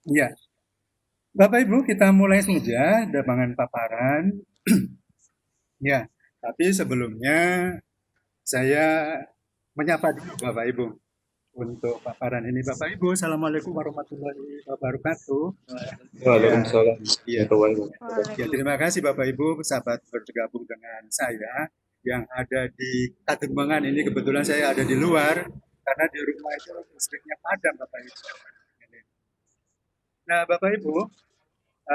Iya, Bapak Ibu kita mulai saja dengan paparan. Ya, tapi sebelumnya saya menyapa dulu Bapak Ibu untuk paparan ini. Bapak Ibu, Assalamualaikum warahmatullahi wabarakatuh. Ya, Waalaikumsalam iya. warahmatullahi Ya, wabarakatuh. terima kasih Bapak Ibu sahabat bergabung dengan saya yang ada di Katembangan ini. Kebetulan saya ada di luar karena di rumah itu listriknya padam Bapak Ibu. Nah, Bapak Ibu,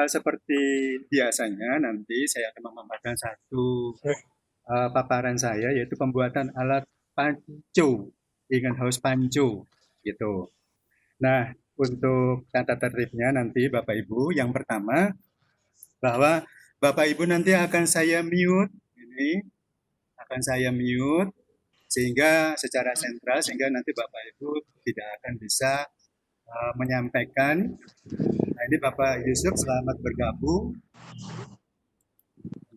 seperti biasanya nanti saya akan memaparkan satu paparan saya yaitu pembuatan alat panco, ingin house panco gitu. Nah, untuk tata tertibnya nanti Bapak Ibu yang pertama bahwa Bapak Ibu nanti akan saya mute ini akan saya mute sehingga secara sentral sehingga nanti Bapak Ibu tidak akan bisa menyampaikan. Nah, ini Bapak Yusuf selamat bergabung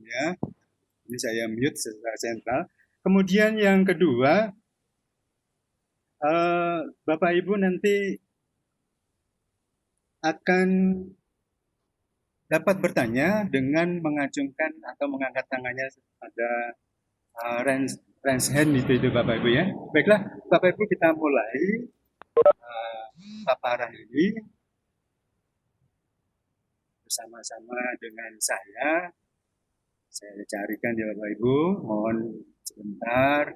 ya. Ini saya mute secara sentral. Kemudian yang kedua, Bapak Ibu nanti akan dapat bertanya dengan mengacungkan atau mengangkat tangannya pada raise hand itu Bapak Ibu ya. Baiklah, Bapak Ibu kita mulai paparan ini bersama-sama dengan saya. Saya carikan ya Bapak Ibu, mohon sebentar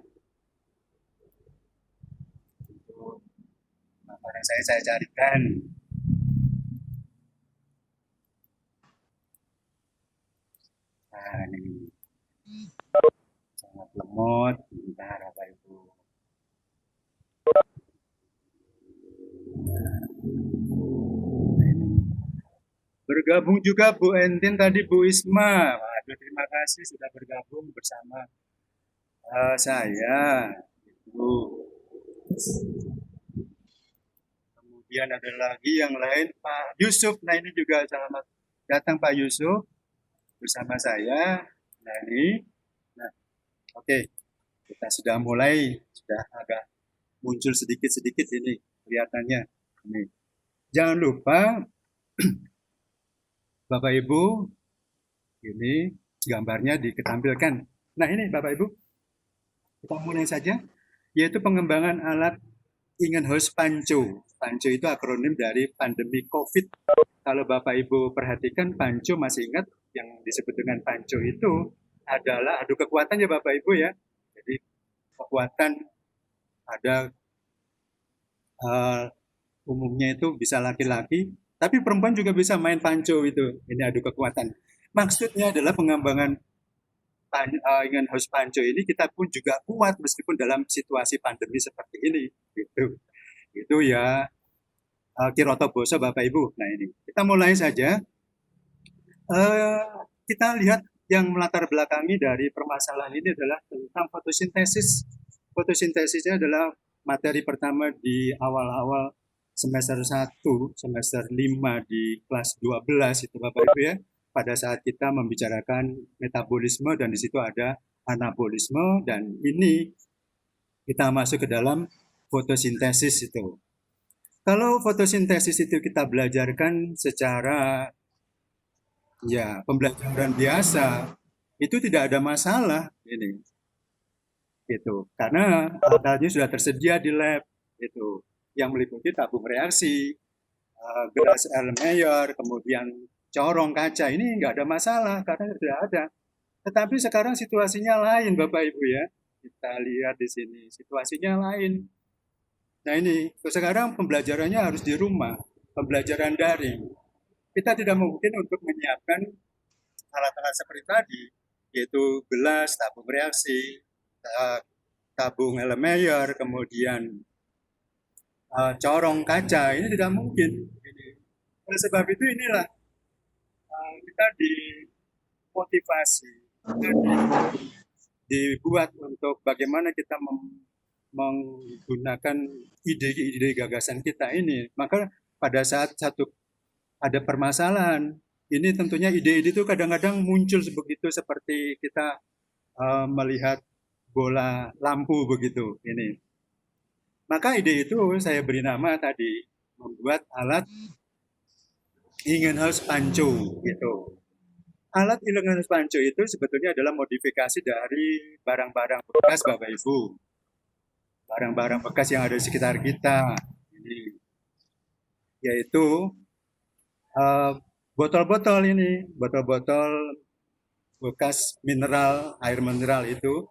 untuk paparan saya carikan. Nah, ini sangat lemot, bentar Bapak Ibu. Bergabung juga Bu Entin tadi Bu Isma. Waduh, terima kasih sudah bergabung bersama saya. Itu. Kemudian ada lagi yang lain Pak Yusuf. Nah ini juga selamat datang Pak Yusuf bersama saya. Nah ini, nah oke okay. Kita sudah mulai, sudah agak muncul sedikit-sedikit ini kelihatannya. Ini. Jangan lupa Bapak Ibu, ini gambarnya ditampilkan. Nah ini Bapak Ibu, kita mulai saja, yaitu pengembangan alat in-house Panco. Panco itu akronim dari pandemi COVID. Kalau Bapak Ibu perhatikan, Panco masih ingat yang disebut dengan Panco itu adalah adu kekuatannya Bapak Ibu ya. Jadi kekuatan ada umumnya itu bisa laki-laki, tapi perempuan juga bisa main Panco itu. Ini adu kekuatan. Maksudnya adalah pengembangan ingin house Panco ini kita pun juga kuat meskipun dalam situasi pandemi seperti ini. Itu ya Kiroto Boso Bapak Ibu. Nah ini kita mulai saja. Eh, kita lihat yang melatar belakangi dari permasalahan ini adalah tentang fotosintesis. Fotosintesisnya adalah materi pertama di awal-awal semester 1, semester 5 di kelas 12 itu Bapak Ibu ya. Pada saat kita membicarakan metabolisme dan di situ ada anabolisme dan ini kita masuk ke dalam fotosintesis itu. Kalau fotosintesis itu kita belajarkan secara ya pembelajaran biasa, itu tidak ada masalah ini. Gitu. Karena alatnya sudah tersedia di lab itu yang meliputi tabung reaksi, gelas Erlenmeyer, kemudian corong kaca ini nggak ada masalah karena sudah ada. Tetapi sekarang situasinya lain Bapak Ibu ya. Kita lihat di sini situasinya lain. Nah ini sekarang pembelajarannya harus di rumah, pembelajaran daring. Kita tidak mungkin untuk menyiapkan alat-alat seperti tadi, yaitu gelas, tabung reaksi, tabung Erlenmeyer, kemudian corong kaca, ini tidak mungkin. Ini. Oleh sebab itu inilah kita dimotivasi, kita dibuat untuk bagaimana kita menggunakan ide-ide gagasan kita ini. Maka pada saat satu ada permasalahan, ini tentunya ide-ide itu kadang-kadang muncul begitu seperti kita melihat bola lampu begitu ini. Maka ide itu saya beri nama tadi membuat alat Ingenhous Panco gitu. Alat Ingenhous Panco itu sebetulnya adalah modifikasi dari barang-barang bekas Bapak Ibu. Barang-barang bekas yang ada di sekitar kita. Ini, yaitu eh, botol-botol ini, botol-botol bekas mineral, air mineral itu,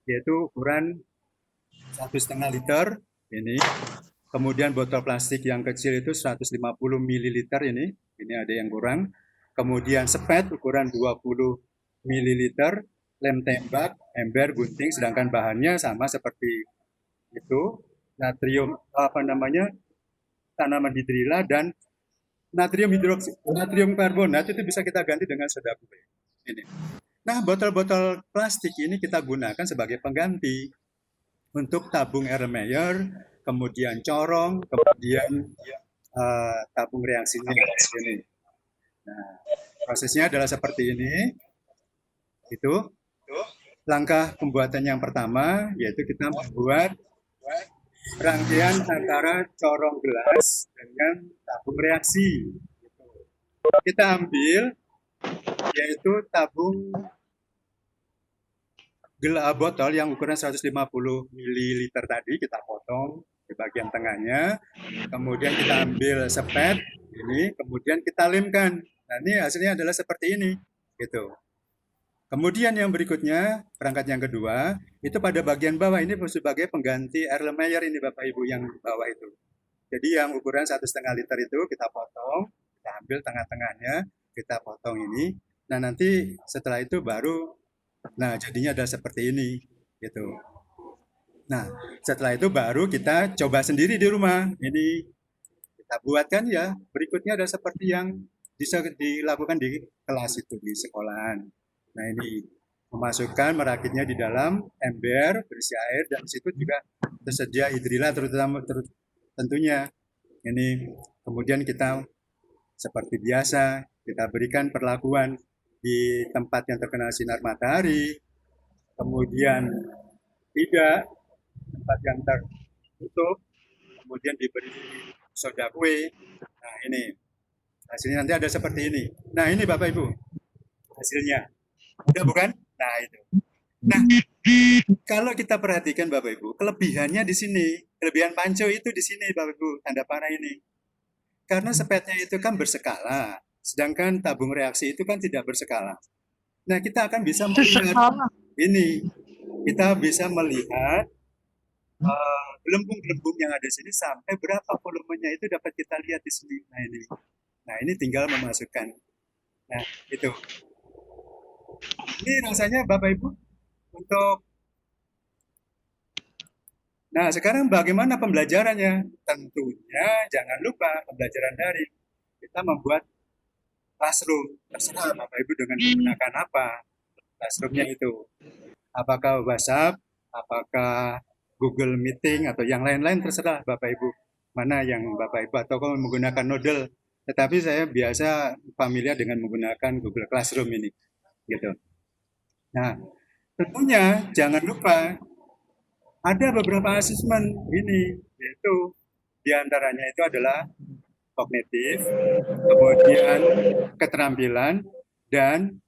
yaitu ukuran 1,5 liter ini. Kemudian botol plastik yang kecil itu 150 mililiter ini ada yang kurang. Kemudian sepet ukuran 20 mililiter, lem tembak, ember, gunting, sedangkan bahannya sama seperti itu, natrium apa namanya tanaman hidrilla dan natrium karbonat itu bisa kita ganti dengan soda kue. Ini. Nah, botol-botol plastik ini kita gunakan sebagai pengganti untuk tabung Erlenmeyer, kemudian corong, kemudian tabung reaksinya ini. Nah, prosesnya adalah seperti ini. Itu langkah pembuatan yang pertama yaitu kita membuat rangkaian antara corong gelas dengan tabung reaksi. Kita ambil yaitu tabung botol yang ukuran 150 ml tadi kita potong di bagian tengahnya, kemudian kita ambil sepet ini, kemudian kita lemkan. Nah, ini hasilnya adalah seperti ini, gitu. Kemudian yang berikutnya, perangkat yang kedua, itu pada bagian bawah ini sebagai pengganti Erlenmeyer ini Bapak Ibu yang bawah itu. Jadi yang ukuran 1,5 liter itu kita potong, kita ambil tengah-tengahnya, kita potong ini. Nah, nanti setelah itu baru, nah jadinya ada seperti ini, gitu. Nah, setelah itu baru kita coba sendiri di rumah. Ini kita buatkan ya. Berikutnya ada seperti yang bisa dilakukan di kelas itu di sekolahan. Nah, ini memasukkan merakitnya di dalam ember berisi air dan di situ juga tersedia hidrilla terutama tentunya. Ini kemudian kita seperti biasa kita berikan perlakuan di tempat yang terkena sinar matahari, kemudian tidak tempat yang tertutup, kemudian diberi soda kue. Nah, ini hasilnya nanti ada seperti ini. Nah, ini Bapak Ibu hasilnya. Udah bukan? Nah, itu. Nah, kalau kita perhatikan Bapak Ibu, kelebihannya di sini. Kelebihan panco itu di sini Bapak Ibu, tanda panah ini. Karena sepetnya itu kan berskala, sedangkan tabung reaksi itu kan tidak berskala. Nah, kita akan bisa melihat ini. Kita bisa melihat gelembung-gelembung yang ada di sini sampai berapa volumenya itu dapat kita lihat di sini. Nah, ini. Nah, ini tinggal memasukkan. Nah, itu. Ini rasanya Bapak Ibu untuk Nah, sekarang bagaimana pembelajarannya? Tentunya jangan lupa pembelajaran daring. Kita membuat classroom. Terserah Bapak Ibu dengan menggunakan apa classroomnya itu. Apakah WhatsApp, apakah Google Meeting, atau yang lain-lain terserah Bapak Ibu. Mana yang Bapak Ibu, atau kalau menggunakan Moodle. Tetapi saya biasa familiar dengan menggunakan Google Classroom ini. Gitu. Nah, tentunya jangan lupa ada beberapa asesmen ini, yaitu diantaranya itu adalah kognitif, kemudian keterampilan, dan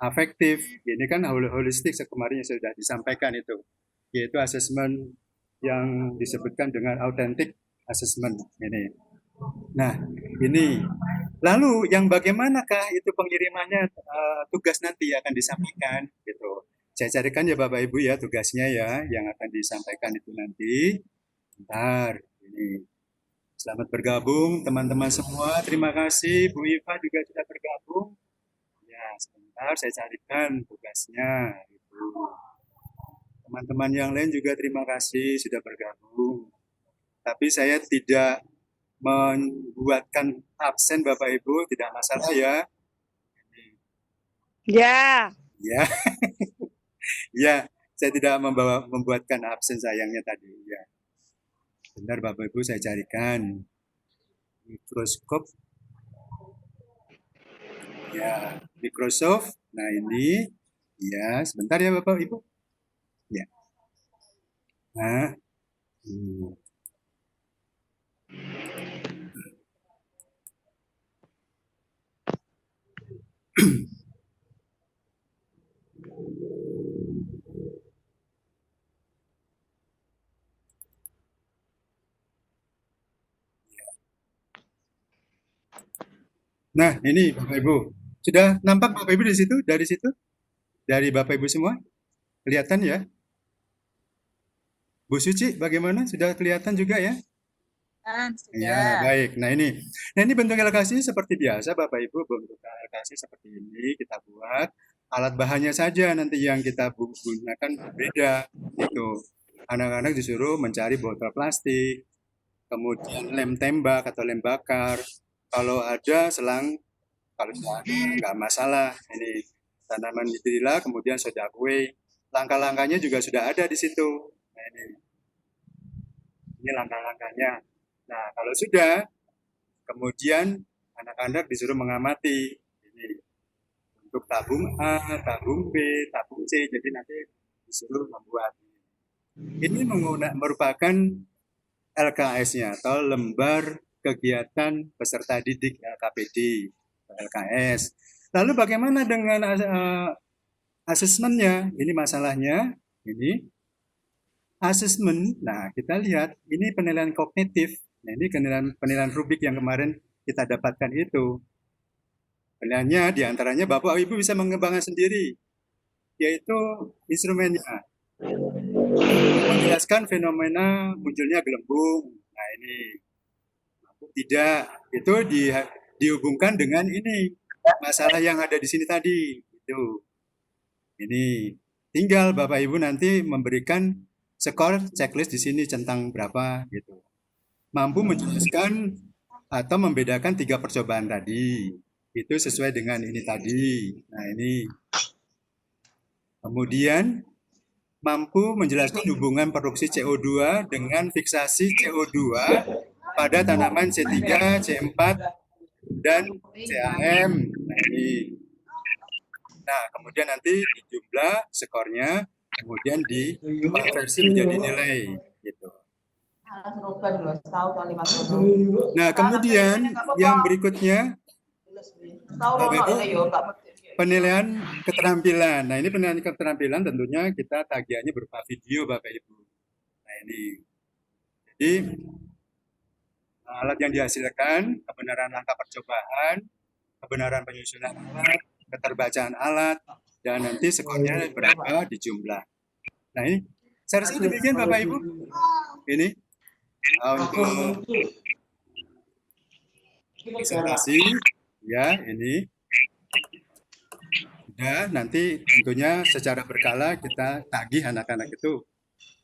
afektif. Ini kan holistik kemarin yang sudah disampaikan itu, yaitu asesmen yang disebutkan dengan authentic assessment ini. Nah, ini. Lalu yang bagaimanakah itu pengirimannya tugas nanti akan disampaikan gitu. Saya carikan ya Bapak Ibu ya tugasnya ya yang akan disampaikan itu nanti. Bentar, ini. Selamat bergabung teman-teman semua. Terima kasih Bu Iva juga sudah bergabung. Ya, sebentar saya carikan tugasnya. Gitu. Teman-teman yang lain juga terima kasih sudah bergabung. Tapi saya tidak membuatkan absen Bapak Ibu, tidak masalah ya. Ya. Ya, ya, saya tidak membuatkan absen sayangnya tadi. Ya, benar Bapak Ibu saya carikan mikroskop. Ya, Microsoft. Nah ini, ya sebentar ya Bapak Ibu. Ya. Nah, Nah, ini Bapak Ibu. Sudah nampak Bapak Ibu di situ? Dari situ? Dari Bapak Ibu semua? Kelihatan ya? Bu Suci, bagaimana? Sudah kelihatan juga ya? Ya, Sudah. baik. Nah ini bentuk LKC seperti biasa, Bapak Ibu. Bentuk LKC seperti ini kita buat. Alat bahannya saja nanti yang kita gunakan berbeda. Itu anak-anak disuruh mencari botol plastik, kemudian lem tembak atau lem bakar. Kalau ada selang, kalau tidak ada nggak masalah. Ini tanaman nitrile, kemudian soda kue. Langkah-langkahnya juga sudah ada di situ. Nah, ini langkah-langkahnya. Nah, kalau sudah, kemudian anak-anak disuruh mengamati ini untuk tabung A, tabung B, tabung C. Jadi nanti disuruh membuat. Ini merupakan LKS-nya atau lembar kegiatan peserta didik LKPD, LKS. Lalu bagaimana dengan asesmennya? Ini masalahnya. Ini asesmen. Nah, kita lihat ini penilaian kognitif. Nah, ini penilaian Rubik yang kemarin kita dapatkan itu. Penilaiannya diantaranya Bapak Ibu bisa mengembangkan sendiri, yaitu instrumennya. Menjelaskan fenomena munculnya gelembung. Nah, ini tidak. Itu dihubungkan dengan ini masalah yang ada di sini tadi. Itu. Ini tinggal Bapak Ibu nanti memberikan skor checklist di sini centang berapa gitu. Mampu menjelaskan atau membedakan 3 percobaan tadi. Itu sesuai dengan ini tadi. Nah, ini. Kemudian mampu menjelaskan hubungan produksi CO2 dengan fiksasi CO2 pada tanaman C3, C4, dan CAM. Nah, ini. Nah, kemudian nanti dijumlah skornya, kemudian dikonversi menjadi nilai gitu. Nah, kemudian yang berikutnya Bapak Ibu, penilaian keterampilan. Nah, ini penilaian keterampilan tentunya kita tagihannya berupa video Bapak Ibu. Nah, ini. Jadi alat yang dihasilkan, kebenaran langkah percobaan, kebenaran penyusunan alat, keterbacaan alat, dan nanti skornya berapa di jumlah. Nah, ini saya rasa demikian Bapak Ibu. Ini untuk presentasi ya, ini udah nanti tentunya secara berkala kita tagih anak-anak itu.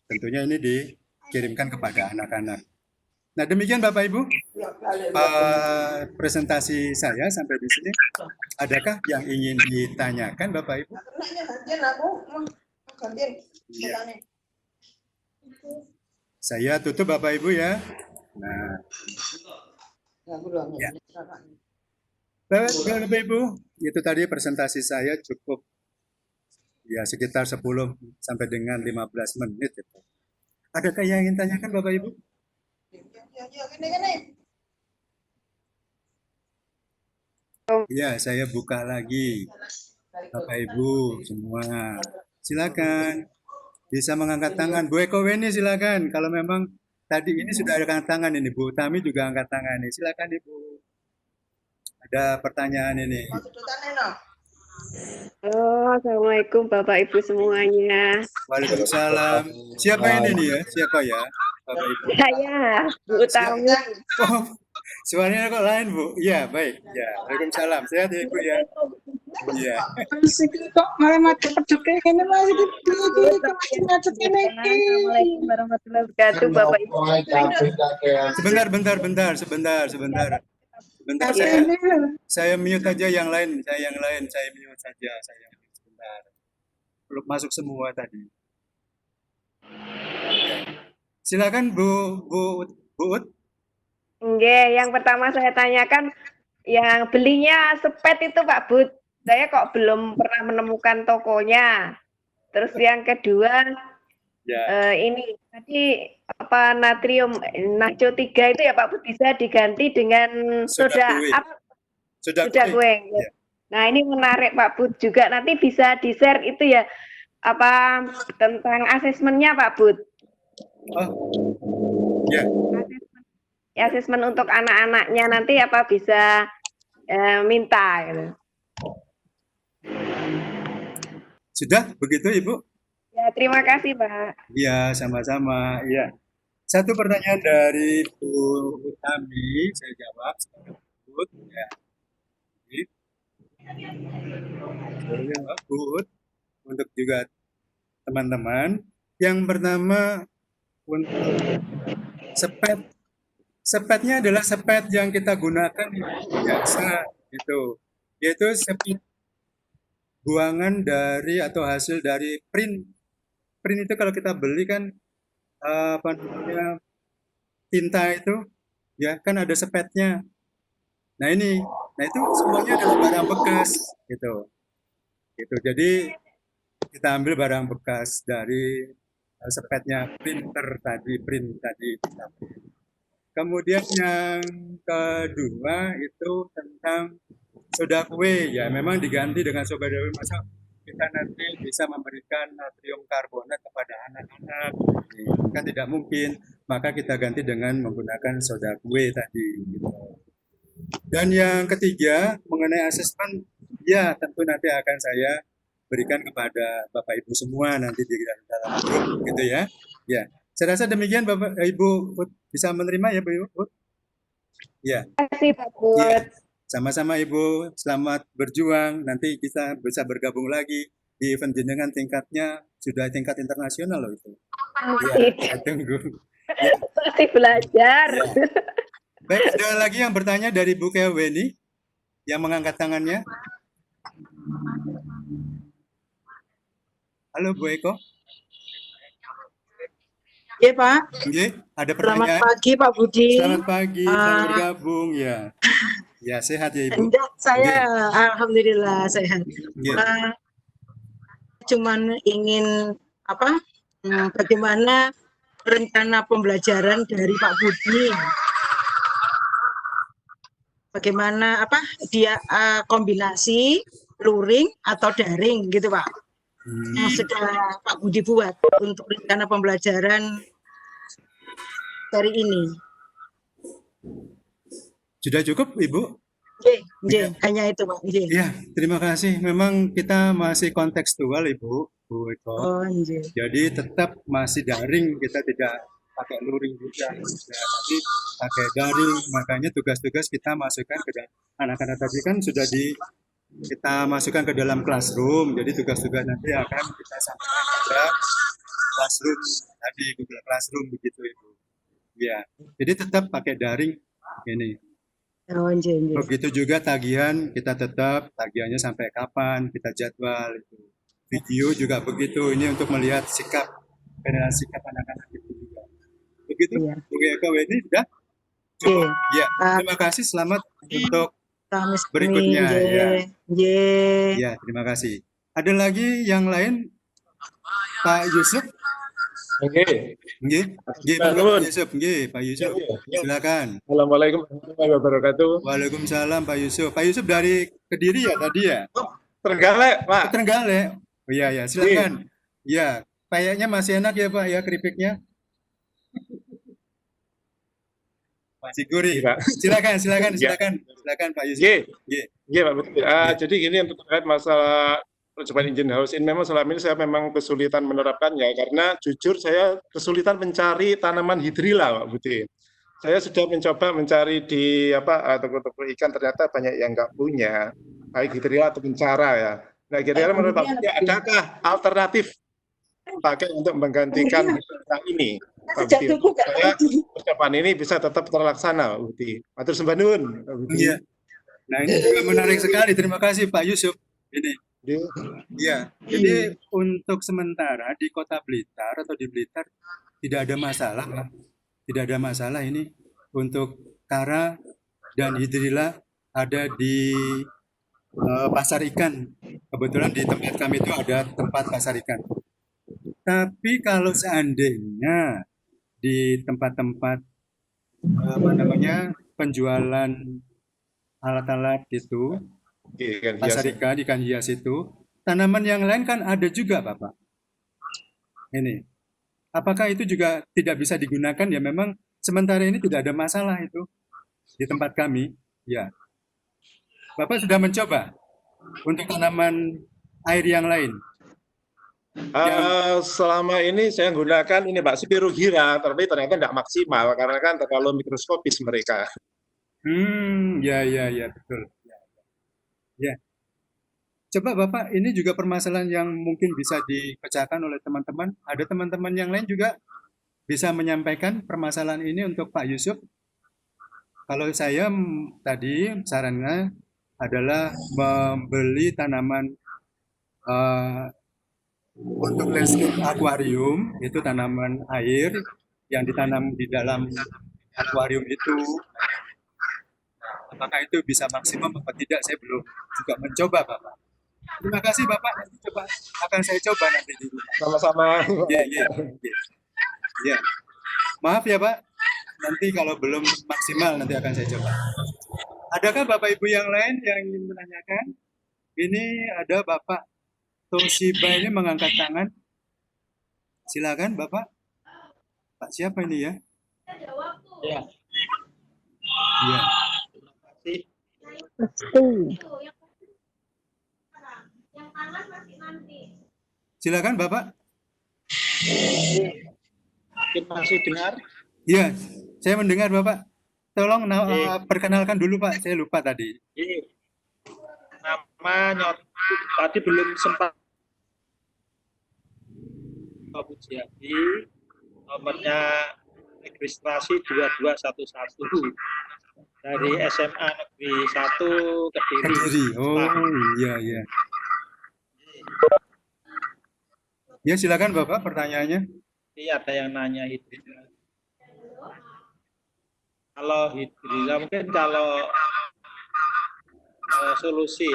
Tentunya ini dikirimkan kepada anak-anak. Nah, demikian Bapak Ibu presentasi saya sampai di sini. Adakah yang ingin ditanyakan Bapak Ibu? Ya. Saya tutup Bapak Ibu ya. Nah, ya. Bapak Ibu, itu tadi presentasi saya cukup ya sekitar 10 sampai dengan 15 menit. Itu. Adakah yang ingin tanyakan Bapak Ibu? Ya, saya buka lagi. Bapak Ibu semua, silakan bisa mengangkat tangan. Bu Eko Weni silakan. Kalau memang tadi ini sudah ada angkat tangan ini, Bu Tami juga angkat tangan ini. Silakan Ibu. Ada pertanyaan ini. Halo, Assalamualaikum Bapak Ibu semuanya. Waalaikumsalam. Siapa ini nih ya? Siapa ya? Bapak Ibu. Saya, Bu Tami. Oh, suaranya kok lain Bu? Iya, baik. Ya, Waalaikumsalam. Sehat ya Ibu ya? Iya. Kok malah mati peduknya ini masih macet ini. Assalamualaikum warahmatullahi wabarakatuh Bapak Ibu. Sebentar. Sebentar saya mute aja yang lain, saya mute saja, saya mute sebentar. Belum masuk semua tadi. Silakan Bu Ut. Nggih, yang pertama saya tanyakan yang belinya sepet itu Pak Bud. Saya kok belum pernah menemukan tokonya. Terus yang kedua ini tadi apa natrium nacho 3 itu ya Pak Bud bisa diganti dengan soda kue. Ya. Nah, ini menarik Pak Bud juga nanti bisa di-share itu ya apa tentang asesmennya Pak Bud. Oh. Ya. Asesmen untuk anak-anaknya nanti apa bisa minta gitu. Sudah begitu Ibu? Ya, terima kasih, Pak. Iya, sama-sama. Iya. Satu pertanyaan dari Bu Utami, saya jawab. Silakan, Bu. Ya. Ini, boleh, Mbak, Bu Ut, untuk juga teman-teman. Yang pertama untuk sepet. Sepetnya adalah sepet yang kita gunakan biasa itu, yaitu sepet buangan dari atau hasil dari print. Print itu kalau kita beli kan apa namanya tinta itu, ya kan ada sepetnya. Nah ini, nah itu semuanya adalah barang bekas gitu. Gitu. Jadi kita ambil barang bekas dari sepetnya printer tadi, print tadi kita print. Kemudian yang kedua itu tentang soda kue, ya memang diganti dengan soda kue. Masa kita nanti bisa memberikan natrium karbonat kepada anak-anak, kan tidak mungkin. Maka kita ganti dengan menggunakan soda kue tadi. Gitu. Dan yang ketiga mengenai asesmen, ya tentu nanti akan saya berikan kepada Bapak Ibu semua nanti di dalam grup, gitu ya. Ya, saya rasa demikian Bapak Ibu bisa menerima ya Bu Ibu. Ya. Terima kasih, Pak Bud. Ya, sama-sama Ibu, selamat berjuang. Nanti kita bisa bergabung lagi di event jenengan tingkatnya sudah tingkat internasional loh itu. Ya, saya tunggu. Ya. Masih belajar. Ya. Baik, ada lagi yang bertanya dari Bu Keweni yang mengangkat tangannya. Halo Bu Eko. Iya Pak. Oke, ada Selamat pertanyaan. pagi Pak Budi. Selamat pagi, selamat bergabung ya. Ya, sehat ya Ibu. Enggak, saya alhamdulillah sehat. Ya. Cuman ingin bagaimana rencana pembelajaran dari Pak Budi? Bagaimana dia kombinasi luring atau daring gitu Pak? Yang sudah Pak Budi buat untuk rencana pembelajaran hari ini. Sudah cukup Ibu? Iya, hanya itu Pak. Iya, terima kasih. Memang kita masih kontekstual Ibu, Bu Eko. Oh, jadi tetap masih daring, kita tidak pakai luring juga, tapi pakai daring. Makanya tugas-tugas kita masukkan ke dalam anak-anak tadi kan sudah kita masukkan ke dalam classroom. Jadi tugas-tugas nanti akan kita sampaikan ke classroom tadi, Google Classroom begitu Ibu. Ya, jadi tetap pakai daring ini. Begitu juga tagihan, kita tetap tagihannya sampai kapan, kita jadwal itu. Video juga begitu, ini untuk melihat sikap anak-anak itu juga. Begitu, Bu Eko ini sudah cukup. Ya, terima kasih, selamat untuk berikutnya. Ya, terima kasih. Ada lagi yang lain, Pak Yusuf? Oke. Pak Yusuf, silakan. Assalamualaikum warahmatullahi wabarakatuh. Waalaikumsalam Pak Yusuf. Pak Yusuf dari Kediri ya tadi ya? Trenggalek, Pak. Trenggalek. Oh iya ya, silakan. Ya, kayaknya masih enak ya Pak ya keripiknya. Masih gurih. Silakan Pak Yusuf. Iya, Pak. Jadi gini untuk terkait masalah percobaan engine house ini memang selama ini saya memang kesulitan menerapkannya karena jujur saya kesulitan mencari tanaman hidrilla Pak Budi. Saya sudah mencoba mencari di toko-toko ikan, ternyata banyak yang nggak punya baik hidrilla atau pencara ya. Nah kira-kira menurut Pak Budi adakah alternatif pakai untuk menggantikan hidrilla ini Pak Budi? Supaya percobaan ini bisa tetap terlaksana Pak Budi. Matur sembah nuwun Pak Budi. Iya. Nah ini juga menarik sekali. Terima kasih Pak Yusuf. Ini. Ya, jadi untuk sementara di Kota Blitar atau di Blitar tidak ada masalah, Pak. Tidak ada masalah ini untuk kara dan hidrilla ada di pasar ikan. Kebetulan di tempat kami itu ada tempat pasar ikan. Tapi kalau seandainya di tempat-tempat penjualan alat-alat itu pasar ikan hias itu, tanaman yang lain kan ada juga Bapak. Ini, apakah itu juga tidak bisa digunakan? Ya memang sementara ini tidak ada masalah itu di tempat kami. Ya, Bapak sudah mencoba untuk tanaman air yang lain? Selama ini saya gunakan ini Pak, Spirogyra, tapi ternyata nggak maksimal karena kan terlalu mikroskopis mereka. Ya, betul. Ya. Coba Bapak, ini juga permasalahan yang mungkin bisa dipecahkan oleh teman-teman. Ada teman-teman yang lain juga bisa menyampaikan permasalahan ini untuk Pak Yusuf. Kalau saya tadi sarannya adalah membeli tanaman untuk landscape akuarium, itu tanaman air yang ditanam di dalam akuarium itu. Apakah itu bisa maksimum atau tidak, saya belum juga mencoba Bapak. Terima kasih Bapak, nanti coba akan saya coba nanti di rumah. Sama-sama. Ya. Maaf ya Pak, nanti kalau belum maksimal nanti akan saya coba. Adakah Bapak Ibu yang lain yang ingin menanyakan? Ini ada Bapak Toshiba ini mengangkat tangan. Silakan Bapak. Pak siapa ini ya? Ya. Iya. Silakan Bapak. Mungkin masih dengar? Iya, saya mendengar Bapak. Tolong perkenalkan dulu Pak, saya lupa tadi. Nama tadi belum sempat. Pak Pujiadi, nomornya registrasi 2211 dari SMA Negeri 1 Kediri. Kediri. Oh, iya. Ya, silakan Bapak pertanyaannya. Ini ada yang nanya hidrilla. Kalau hidrilla mungkin kalau solusi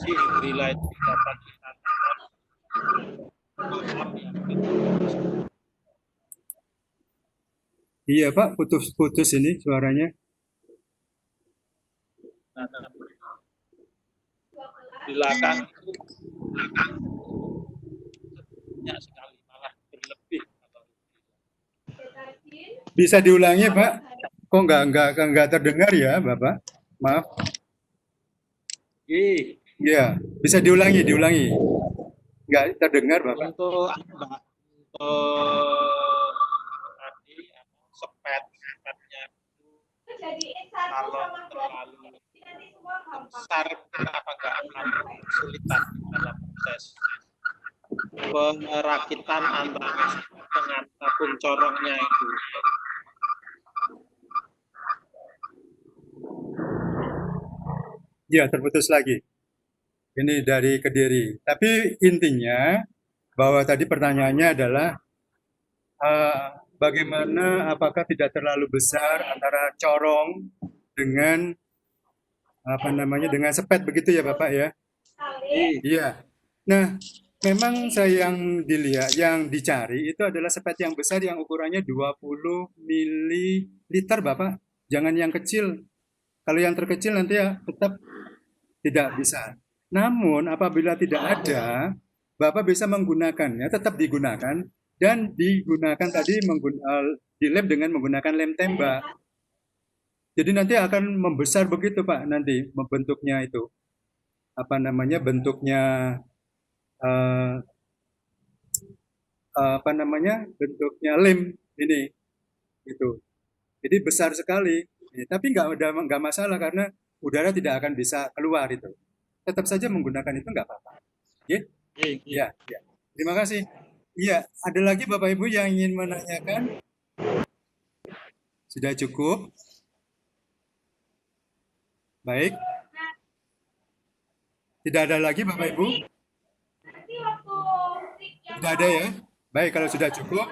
hidrilla itu dapat ditanam Iya Pak, putus-putus ini suaranya. silakan banyak sekali malah berlebih. Bisa diulangi Pak? Kok nggak terdengar ya Bapak? Maaf. Iya, bisa diulangi. Nggak terdengar Bapak. Untuk tadi sepetnya itu kalau terlalu besar kenapa nggak terlalu kesulitan dalam proses perakitan antara dengan tabung corongnya itu. Ya, terputus lagi. Ini dari Kediri. Tapi intinya bahwa tadi pertanyaannya adalah bagaimana, apakah tidak terlalu besar antara corong dengan dengan sepet begitu ya Bapak ya? Iya. Nah, memang yang dicari itu adalah sepet yang besar yang ukurannya 20 ml Bapak. Jangan yang kecil. Kalau yang terkecil nanti ya tetap tidak bisa. Namun apabila tidak ada, Bapak bisa menggunakannya, tetap digunakan dan digunakan tadi dilem dengan menggunakan lem tembak. Jadi nanti akan membesar begitu Pak nanti bentuknya itu. Bentuknya bentuknya lem ini itu. Jadi besar sekali. Tapi nggak masalah karena udara tidak akan bisa keluar itu. Tetap saja menggunakan itu nggak apa-apa. Ya. Terima kasih. Iya, ada lagi Bapak Ibu yang ingin menanyakan? Sudah cukup? Baik. Tidak ada lagi Bapak Ibu? Tidak ada ya? Baik, kalau sudah cukup,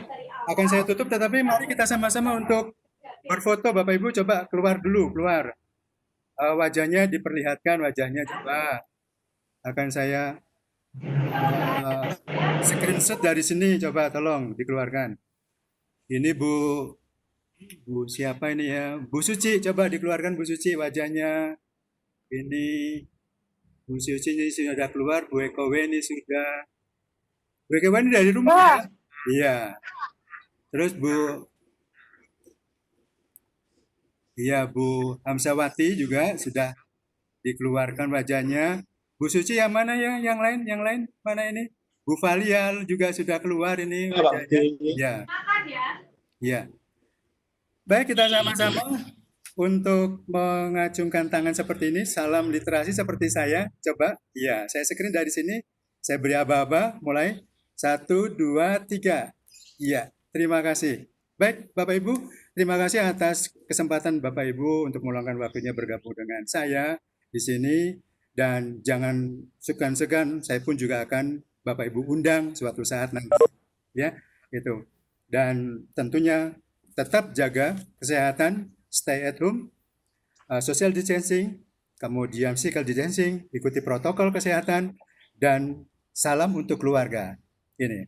akan saya tutup. Tetapi mari kita sama-sama untuk berfoto. Bapak Ibu coba keluar. Wajahnya diperlihatkan, wajahnya coba. Akan saya screenshot dari sini, coba tolong dikeluarkan. Ini Bu siapa ini ya? Bu Suci, coba dikeluarkan Bu Suci wajahnya. Ini Bu Suci ini sudah keluar, Bu Ekowe ini sudah. Bu Ekowe ini dari rumah ya? Iya. Terus Bu Hamsawati juga sudah dikeluarkan wajahnya. Bu Suci yang mana ya? Yang lain mana ini? Bu Valial juga sudah keluar ini Pak wajahnya. Budi. Ya, ya. Baik, kita sama-sama untuk mengacungkan tangan seperti ini. Salam literasi seperti saya. Coba, iya, saya screen dari sini. Saya beri aba-aba. Mulai 1, 2, 3. Iya, terima kasih. Baik, Bapak Ibu, terima kasih atas kesempatan Bapak Ibu untuk meluangkan waktunya bergabung dengan saya di sini. Dan jangan segan-segan, saya pun juga akan Bapak Ibu undang suatu saat nanti. Ya, itu. Dan tentunya tetap jaga kesehatan, stay at home, social distancing, kemudian physical distancing, ikuti protokol kesehatan, dan salam untuk keluarga. Ini.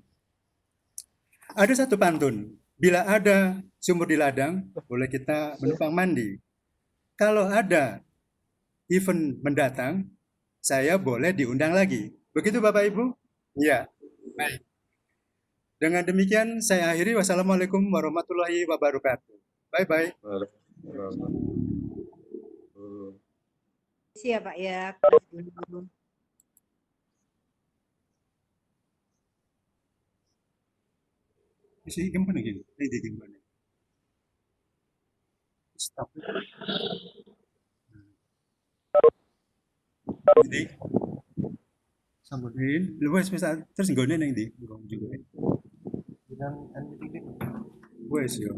Ada satu pantun, bila ada sumur di ladang, boleh kita menumpang mandi. Kalau ada event mendatang, saya boleh diundang lagi. Begitu Bapak Ibu? Iya. Baik. Dengan demikian saya akhiri. Wassalamualaikum warahmatullahi wabarakatuh. Bye-bye. Siap Pak ya. Isi gimana gitu? Ini gimana? Stop. Jadi sampeyan luwes wis terus nggone ning ndi? Nggon juga. Wes yo.